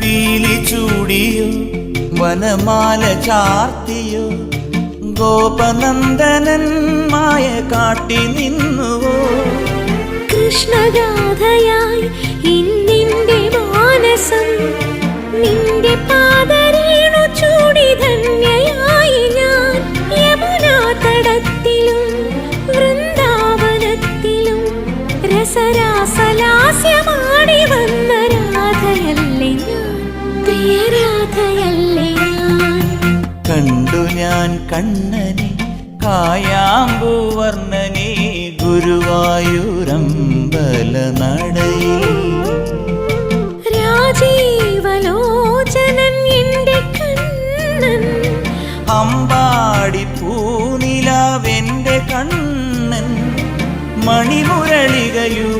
പീലി ചൂടിയോ വനമാല ചാർത്തിയോ ഗോപനന്ദനൻ മായ കാട്ടി നിന്നുവോ കൃഷ്ണഗാഥയായി ഇന്നിന്റെ മാനസം നിന്റെ പാദരേണു ചൂടി ധന്യയായി ഞാൻ യമുനാ തടത്തിലും വൃന്ദാവനത്തിലും രസരാസലാസ്യമാടി വന്ന രാധയല്ലേ ഞാൻ പ്രിയരാധയല്ലേ ഞാൻ കണ്ടു ഞാൻ കണ്ണനെ കായാമ്പൂവർണ്ണനെ ഗുരുവായൂരമ്പല നടയിൽ രാജീവലോചനൻ എന്റെ കണ്ണൻ അമ്പാടി പൂനിലാവെന്റെ കണ്ണൻ മണിമുരളികയൂ